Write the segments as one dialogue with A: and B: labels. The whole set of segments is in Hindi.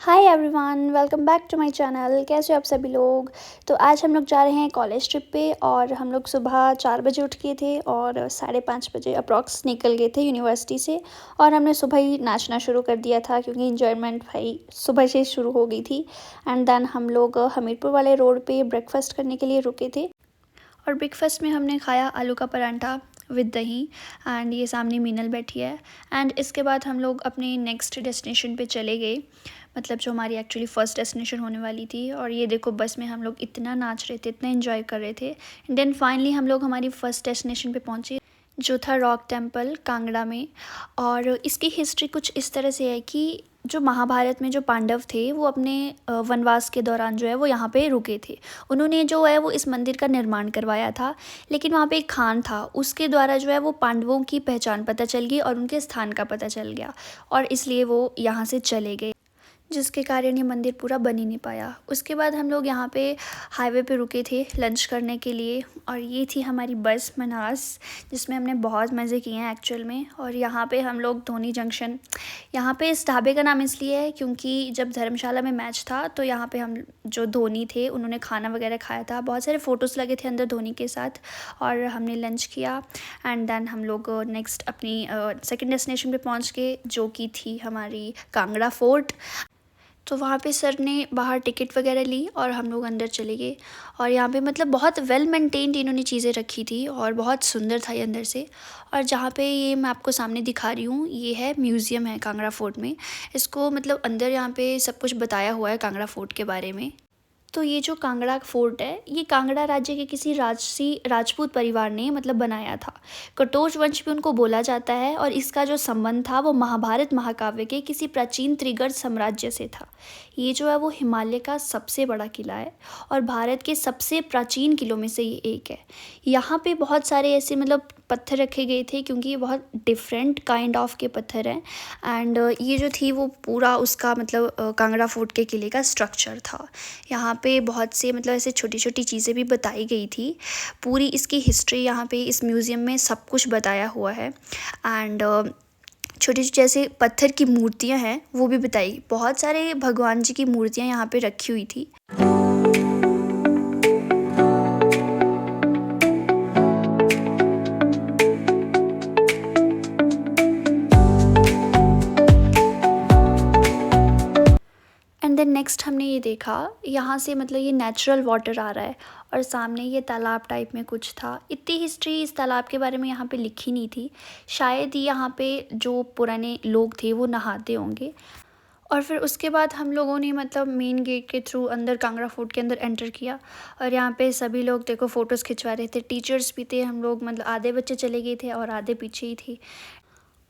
A: Hi everyone, welcome back to my channel. कैसे हो आप सभी लोग। तो आज हम लोग जा रहे हैं कॉलेज ट्रिप पे और हम लोग सुबह 4 बजे उठ गए थे और 5:30 बजे अप्रॉक्स निकल गए थे यूनिवर्सिटी से। और हमने सुबह ही नाचना शुरू कर दिया था क्योंकि इंजॉयमेंट भाई सुबह से शुरू हो गई थी। एंड देन हम लोग हमीरपुर वाले रोड पे ब्रेकफास्ट करने के लिए रुके थे और ब्रेकफास्ट में हमने खाया आलू का परांठा विद दही। एंड ये सामने मीनल बैठी है। एंड इसके बाद हम लोग अपने नेक्स्ट डेस्टिनेशन पे चले गए, मतलब जो हमारी एक्चुअली फ़र्स्ट डेस्टिनेशन होने वाली थी। और ये देखो बस में हम लोग इतना नाच रहे थे, इतना एंजॉय कर रहे थे। देन फाइनली हम लोग हमारी फ़र्स्ट डेस्टिनेशन पे पहुँचे जो था रॉक टेम्पल कांगड़ा में। और इसकी हिस्ट्री कुछ इस तरह से है कि जो महाभारत में जो पांडव थे वो अपने वनवास के दौरान जो है वो यहाँ पे रुके थे। उन्होंने जो है वो इस मंदिर का निर्माण करवाया था, लेकिन वहाँ पे एक खान था, उसके द्वारा जो है वो पांडवों की पहचान पता चल गई और उनके स्थान का पता चल गया और इसलिए वो यहाँ से चले गए, जिसके कारण ये मंदिर पूरा बन ही नहीं पाया। उसके बाद हम लोग यहाँ पे हाईवे पे रुके थे लंच करने के लिए और ये थी हमारी बस मनास, जिसमें हमने बहुत मज़े किए हैं एक्चुअल में। और यहाँ पे हम लोग धोनी जंक्शन, यहाँ पे इस ढाबे का नाम इसलिए है क्योंकि जब धर्मशाला में मैच था तो यहाँ पे हम जो धोनी थे उन्होंने खाना वगैरह खाया था, बहुत सारे फ़ोटोज़ लगे थे अंदर धोनी के साथ और हमने लंच किया। एंड देन हम लोग नेक्स्ट अपनी सेकेंड डेस्टिनेशन पे पहुँच गए जो कि थी हमारी कांगड़ा फोर्ट। तो वहाँ पे सर ने बाहर टिकट वगैरह ली और हम लोग अंदर चले गए। और यहाँ पे मतलब बहुत वेल मेंटेन्ड इन्होंने चीज़ें रखी थी और बहुत सुंदर था ये अंदर से। और जहाँ पे ये मैं आपको सामने दिखा रही हूँ ये है म्यूज़ियम है कांगड़ा फोर्ट में। इसको मतलब अंदर यहाँ पे सब कुछ बताया हुआ है कांगड़ा फोर्ट के बारे में। तो ये जो कांगड़ा फोर्ट है ये कांगड़ा राज्य के किसी राजसी राजपूत परिवार ने मतलब बनाया था। कटोच वंश भी उनको बोला जाता है और इसका जो संबंध था वो महाभारत महाकाव्य के किसी प्राचीन त्रिगर्त साम्राज्य से था। ये जो है वो हिमालय का सबसे बड़ा किला है और भारत के सबसे प्राचीन किलों में से ये एक है। यहाँ पे बहुत सारे ऐसे मतलब पत्थर रखे गए थे क्योंकि ये बहुत डिफरेंट काइंड ऑफ के पत्थर हैं। एंड ये जो थी वो पूरा उसका मतलब कांगड़ा फोर्ट के किले का स्ट्रक्चर था। यहाँ पे बहुत से मतलब ऐसे छोटी छोटी चीज़ें भी बताई गई थी। पूरी इसकी हिस्ट्री यहाँ पे इस म्यूज़ियम में सब कुछ बताया हुआ है। एंड छोटी जैसे पत्थर की मूर्तियाँ हैं वो भी बताई, बहुत सारे भगवान जी की मूर्तियाँ यहाँ पे रखी हुई थी। एंड देन नेक्स्ट हमने ये देखा यहाँ से मतलब ये नेचुरल वाटर आ रहा है और सामने ये तालाब टाइप में कुछ था। इतनी हिस्ट्री इस तालाब के बारे में यहाँ पे लिखी नहीं थी, शायद यहाँ पे जो पुराने लोग थे वो नहाते होंगे। और फिर उसके बाद हम लोगों ने मतलब मेन गेट के थ्रू अंदर कांगड़ा फोर्ट के अंदर एंटर किया और यहाँ पे सभी लोग देखो फ़ोटोज़ खिंचवा रहे थे, टीचर्स भी थे, हम लोग मतलब आधे बच्चे चले गए थे और आधे पीछे ही थे।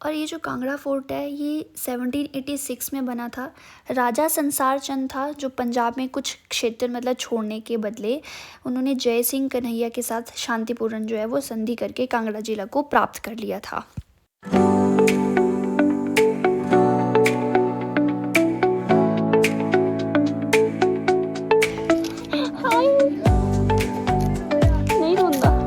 A: और ये जो कांगड़ा फोर्ट है ये 1786 में बना था। राजा संसार चंद था जो पंजाब में कुछ क्षेत्र मतलब छोड़ने के बदले उन्होंने जय सिंह कन्हैया के साथ शांतिपूर्ण जो है वो संधि करके कांगड़ा जिला को प्राप्त कर लिया था। नहीं रोंदा।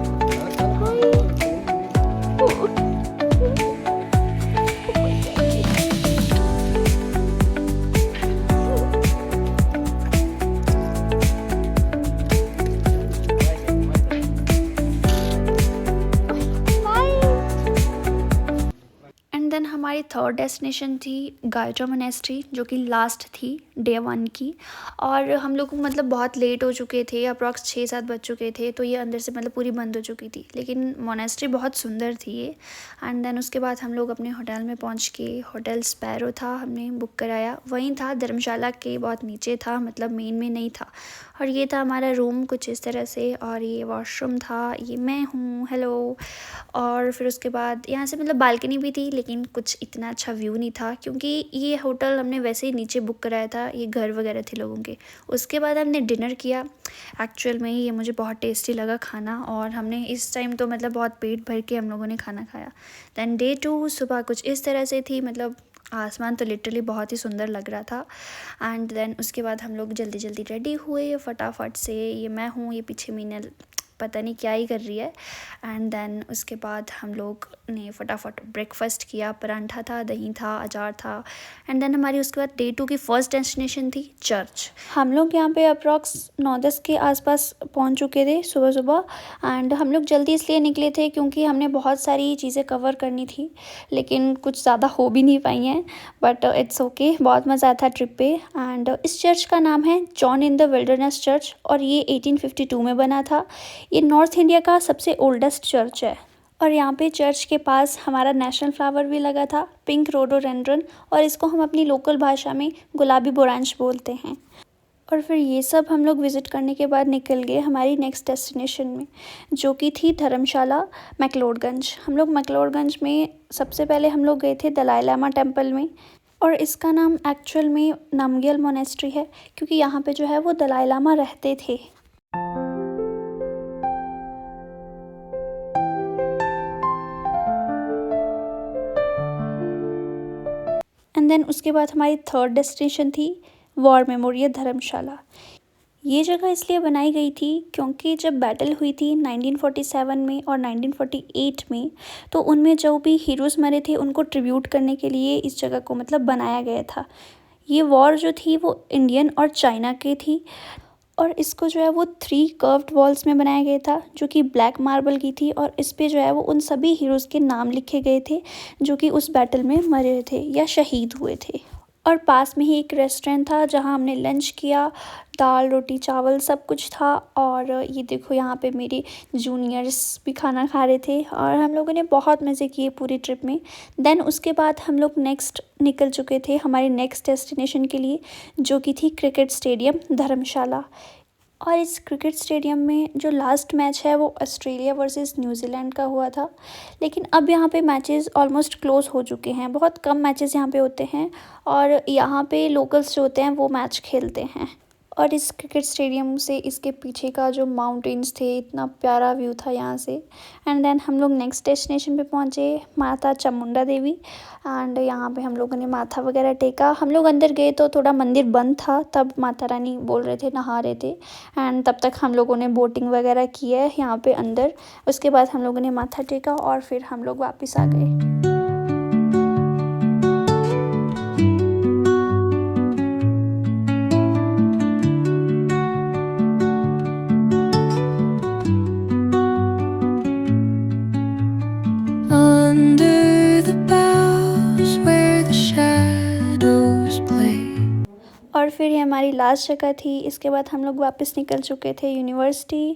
A: एंड देन हमारी थर्ड डेस्टिनेशन थी गायत्रा मोनेस्ट्री जो कि लास्ट थी डे 1 की। और हम लोग मतलब बहुत लेट हो चुके थे, अप्रॉक्स 6-7 बज चुके थे, तो ये अंदर से मतलब पूरी बंद हो चुकी थी, लेकिन मोनेस्ट्री बहुत सुंदर थी ये। एंड देन उसके बाद हम लोग अपने होटल में पहुंच के, होटल स्पैरो था हमने बुक कराया, वहीं था धर्मशाला के बहुत नीचे था, मतलब मेन में नहीं था। और ये था हमारा रूम कुछ इस तरह से और ये वॉशरूम था, ये मैं हूँ, हेलो। और फिर उसके बाद यहाँ से मतलब बालकनी भी थी लेकिन कुछ इतना अच्छा व्यू नहीं था क्योंकि ये होटल हमने वैसे ही नीचे बुक कराया था, ये घर वगैरह थे लोगों के। उसके बाद हमने डिनर किया, एक्चुअल में ये मुझे बहुत टेस्टी लगा खाना और हमने इस टाइम तो मतलब बहुत पेट भर के हम लोगों ने खाना खाया। दैन डे 2 सुबह कुछ इस तरह से थी, मतलब आसमान तो लिटरली बहुत ही सुंदर लग रहा था। एंड देन उसके बाद हम लोग जल्दी जल्दी रेडी हुए फटाफट से, ये मैं हूँ, ये पीछे मीनल पता नहीं क्या ही कर रही है। एंड देन उसके बाद हम लोग ने फटाफट ब्रेकफास्ट किया, परांठा था, दही था, अचार था। एंड देन हमारी उसके बाद डे 2 की फ़र्स्ट डेस्टिनेशन थी चर्च। हम लोग यहाँ पे अप्रॉक्स 9-10 के आसपास पहुँच चुके थे सुबह सुबह। एंड हम लोग जल्दी इसलिए निकले थे क्योंकि हमने बहुत सारी चीज़ें कवर करनी थी, लेकिन कुछ ज़्यादा हो भी नहीं पाई हैं, बट इट्स ओके। बहुत मज़ा आया था ट्रिप पे। एंड इस चर्च का नाम है John in the wilderness church और ये 1852 में बना था। ये नॉर्थ इंडिया का सबसे ओल्डेस्ट चर्च है। और यहाँ पे चर्च के पास हमारा नेशनल फ्लावर भी लगा था, पिंक रोडोडेंड्रन, और इसको हम अपनी लोकल भाषा में गुलाबी बोरांश बोलते हैं। और फिर ये सब हम लोग विज़िट करने के बाद निकल गए हमारी नेक्स्ट डेस्टिनेशन में, जो कि थी धर्मशाला मैक्लोडगंज। हम लोग मैक्लोडगंज में सबसे पहले हम लोग गए थे दलाई लामा टेम्पल में, और इसका नाम एक्चुअल में नामग्यल मोनेस्ट्री है क्योंकि यहाँ पे जो है वो दलाई लामा रहते थे। एंड देन उसके बाद हमारी थर्ड डेस्टिनेशन थी वॉर मेमोरियल धर्मशाला। ये जगह इसलिए बनाई गई थी क्योंकि जब बैटल हुई थी 1947 में और 1948 में, तो उनमें जो भी हीरोज़ मरे थे उनको ट्रिब्यूट करने के लिए इस जगह को मतलब बनाया गया था। ये वॉर जो थी वो इंडियन और चाइना की थी, और इसको जो है वो 3 कर्व्ड वॉल्स में बनाया गया था जो कि ब्लैक मार्बल की थी, और इस पे जो है वो उन सभी हीरोज़ के नाम लिखे गए थे जो कि उस बैटल में मरे थे या शहीद हुए थे। और पास में ही एक रेस्टोरेंट था जहाँ हमने लंच किया, दाल रोटी चावल सब कुछ था। और ये देखो यहाँ पे मेरे जूनियर्स भी खाना खा रहे थे और हम लोगों ने बहुत मज़े किए पूरी ट्रिप में। देन उसके बाद हम लोग नेक्स्ट निकल चुके थे हमारी नेक्स्ट डेस्टिनेशन के लिए, जो कि थी क्रिकेट स्टेडियम धर्मशाला। और इस क्रिकेट स्टेडियम में जो लास्ट मैच है वो ऑस्ट्रेलिया वर्सेस न्यूजीलैंड का हुआ था, लेकिन अब यहाँ पे मैचेस ऑलमोस्ट क्लोज़ हो चुके हैं। बहुत कम मैचेस यहाँ पे होते हैं और यहाँ पे लोकल्स जो होते हैं वो मैच खेलते हैं। और इस क्रिकेट स्टेडियम से इसके पीछे का जो माउंटेन्स थे, इतना प्यारा व्यू था यहाँ से। एंड देन हम लोग नेक्स्ट डेस्टिनेशन पे पहुँचे, माता चामुंडा देवी। एंड यहाँ पे हम लोगों ने माथा वगैरह टेका। हम लोग अंदर गए तो थोड़ा मंदिर बंद था, तब माता रानी बोल रहे थे नहा रहे थे। एंड तब तक हम लोगों ने बोटिंग वगैरह की है यहाँ पे अंदर। उसके बाद हम लोगों ने माथा टेका और फिर हम लोग वापस आ गए।
B: Under the boughs where the shadows play.
A: और फिर ये हमारी लास्ट जगह थी। इसके बाद हम लोग वापस निकल चुके थे यूनिवर्सिटी।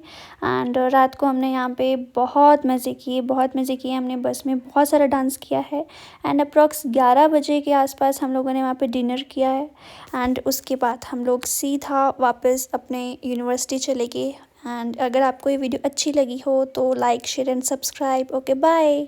A: एंड रात को हमने यहाँ पे बहुत मज़े किए हमने बस में बहुत सारा डांस किया है। एंड अप्रॉक्स 11 बजे के आसपास हम लोगों ने वहाँ पे डिनर किया है। एंड उसके बाद हम लोग सीधा वापस अपने यूनिवर्सिटी चले गए। एंड अगर आपको ये वीडियो अच्छी लगी हो तो like share and subscribe. Okay bye.